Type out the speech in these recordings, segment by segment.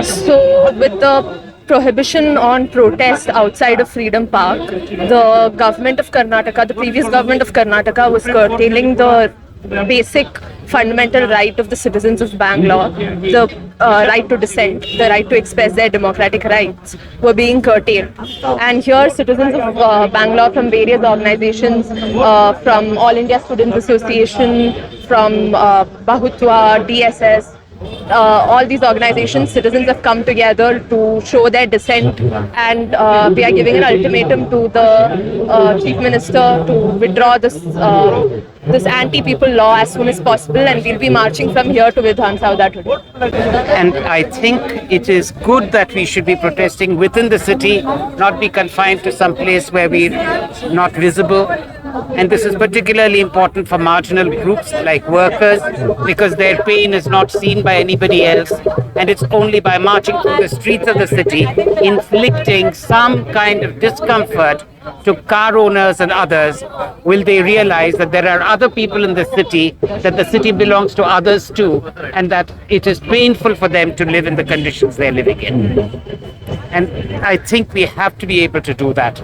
So, with the prohibition on protest outside of Freedom Park, the government of Karnataka, the previous government of Karnataka, was curtailing the basic fundamental right of the citizens of Bangalore, the right to dissent, the right to express their democratic rights, were being curtailed. And here, citizens of Bangalore from various organizations, from All India Students Association, from Bahutwa, DSS, all these organizations, citizens have come together to show their dissent, and we are giving an ultimatum to the Chief Minister to withdraw this anti-people law as soon as possible, and we'll be marching from here to Vidhan Sauda today. And I think it is good that we should be protesting within the city, not be confined to some place where we're not visible. And this is particularly important for marginal groups like workers, because their pain is not seen by anybody else. And it's only by marching through the streets of the city, inflicting some kind of discomfort to car owners and others, will they realize that there are other people in the city, that the city belongs to others too, and that it is painful for them to live in the conditions they're living in. And I think we have to be able to do that.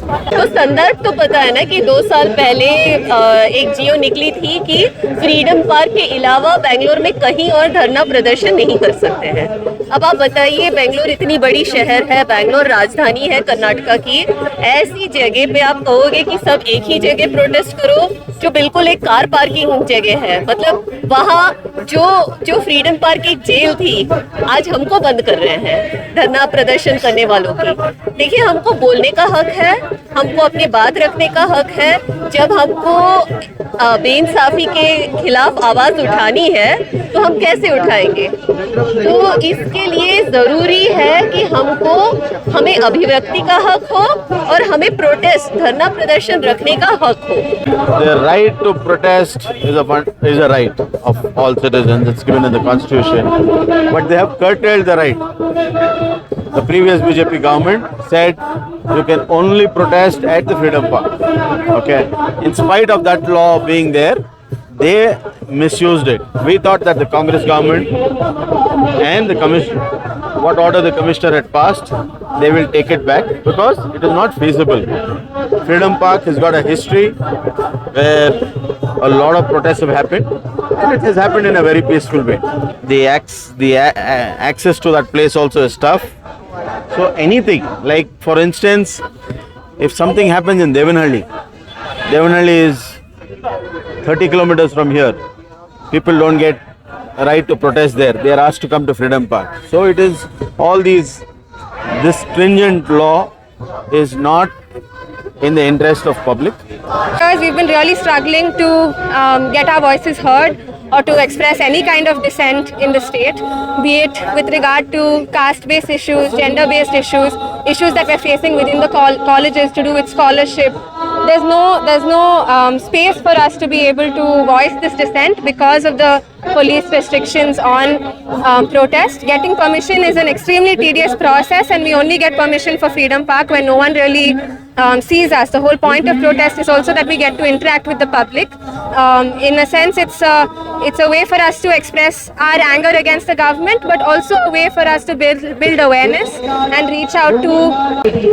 तो संदर्भ तो पता है ना कि 2 साल पहले एक जियो निकली थी कि फ्रीडम पार्क के अलावा बेंगलोर में कहीं और धरना प्रदर्शन नहीं कर सकते हैं। अब आप बताइए, बेंगलोर इतनी बड़ी शहर है, बेंगलोर राजधानी है कर्नाटका की, ऐसी जगह पे आप कहोगे कि सब एक ही जगह प्रोटेस्ट करो, जो बिल्कुल एक कार पार्किंग जगह है। मतलब वहाँ जो फ्रीडम पार्क की जेल थी, आज हमको बंद कर रहे हैं धरना प्रदर्शन करने वालों की। देखिए, हमको बोलने का हक है, हमको अपनी बात रखने का हक है। जब हमको बेइंसाफी के खिलाफ आवाज उठानी है तो हम कैसे उठाएंगे? तो इसके लिए जरूरी है कि हमें अभिव्यक्ति का हक हो और हमें प्रोटेस्ट धरना प्रदर्शन रखने का हक हो। The right to protest is a right of all citizens. It's given in the constitution, but they have curtailed the right. The previous BJP government said you can only protest at the Freedom Park. Okay, in spite of that law being there, they misused it. We thought that the Congress government and the commission, what order the commissioner had passed, they will take it back, because it is not feasible. Freedom Park has got a history where a lot of protests have happened, and it has happened in a very peaceful way. The access to that place also is tough. So anything, like for instance, if something happens in Devanhalli is 30 kilometers from here. People don't get a right to protest there. They are asked to come to Freedom Park. So it is all this stringent law is not in the interest of public. Because we've been really struggling to get our voices heard or to express any kind of dissent in the state, be it with regard to caste-based issues, gender-based issues, issues that we're facing within the colleges to do with scholarship. There's no space for us to be able to voice this dissent because of the police restrictions on protest. Getting permission is an extremely tedious process, and we only get permission for Freedom Park when no one really sees us. The whole point of protest is also that we get to interact with the public. In a sense, it's a way for us to express our anger against the government, but also a way for us to build awareness and reach out to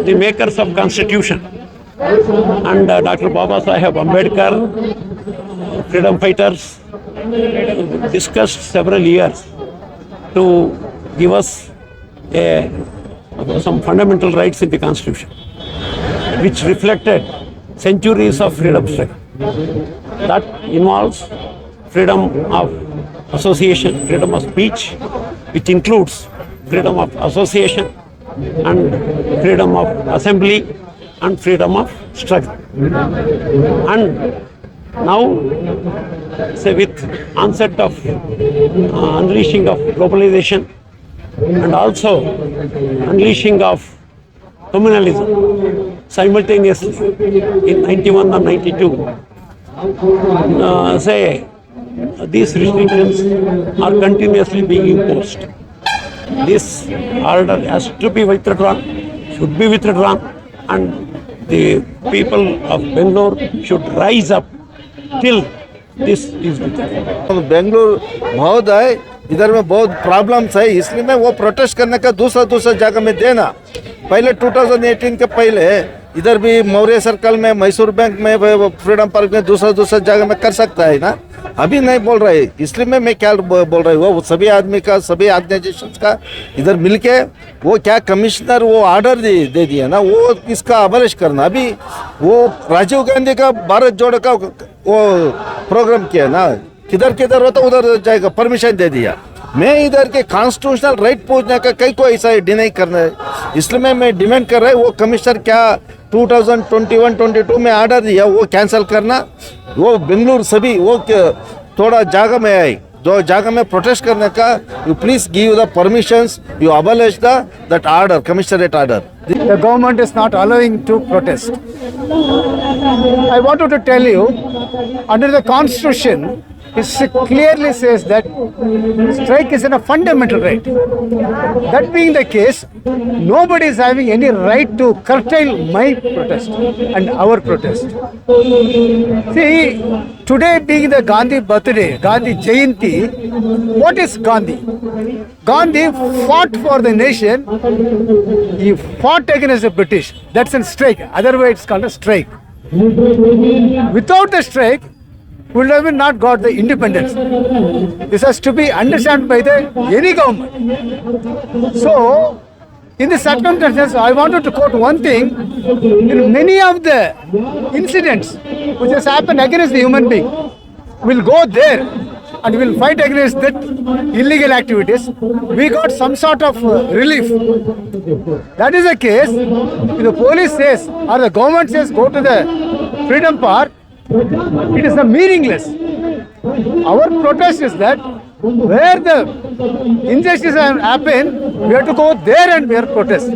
the makers of Constitution and Dr. Baba Saheb Ambedkar, freedom fighters, discussed several years to give us some fundamental rights in the Constitution, which reflected centuries of freedom struggle. That involves freedom of association, freedom of speech, which includes freedom of association and freedom of assembly and freedom of struggle. And now, say with onset of unleashing of globalization and also unleashing of communalism simultaneously in 91 and 92, say these restrictions are continuously being imposed. This order has to be withdrawn, should be withdrawn, and the people of Bangalore should rise up till this is withdrawn. Bangalore Mahoday इधर में बहुत problems है, इसलिए मैं वो protest करने का दूसरा जगह में देना। पहले 2018 के पहले इधर भी मौर्य सर्कल में, मैसूर बैंक में, फ्रीडम पार्क में, दूसरा जगह में कर सकता है ना। अभी नहीं बोल रहे, इसलिए मैं क्या बोल रही हूँ, वो सभी आदमी का, सभी ऑर्गेनाइजेशन का इधर मिलके वो क्या कमिश्नर वो ऑर्डर दे दिया ना, वो इसका अबलिश करना। अभी वो राजीव गांधी का भारत जोड़ो का वो प्रोग्राम किया ना, किधर होता उधर जाएगा, परमिशन दे दिया। मैं इधर के कॉन्स्टिट्यूशनल राइट पूछने का कई को ऐसा डिनाई करना है, इसलिए मैं डिमांड कर रहा है वो कमिश्नर क्या 2021-22 में ऑर्डर दिया वो कैंसिल करना। वो बेंगलुरु सभी वो थोड़ा जगह में आए, जो जगह में प्रोटेस्ट करने का, you please give the permissions, you abolish that order, commissionerate order. The government is not allowing to protest. I wanted to tell you, under the constitution, it clearly says that strike is a fundamental right. That being the case, nobody is having any right to curtail my protest and our protest. See, today being the Gandhi birthday, Gandhi Jayanti, what is Gandhi? Gandhi fought for the nation. He fought against the British. That's a strike. Otherwise, it's called a strike. Without the strike, we would have not got the independence. This has to be understood by any government. So, in the circumstances, I wanted to quote one thing. In many of the incidents which has happened against the human being, we'll go there and we'll fight against that illegal activities. We got some sort of relief. That is the case. If the police says or the government says go to the Freedom Park, it is meaningless. Our protest is that where the injustice happen, we have to go there and we are protest.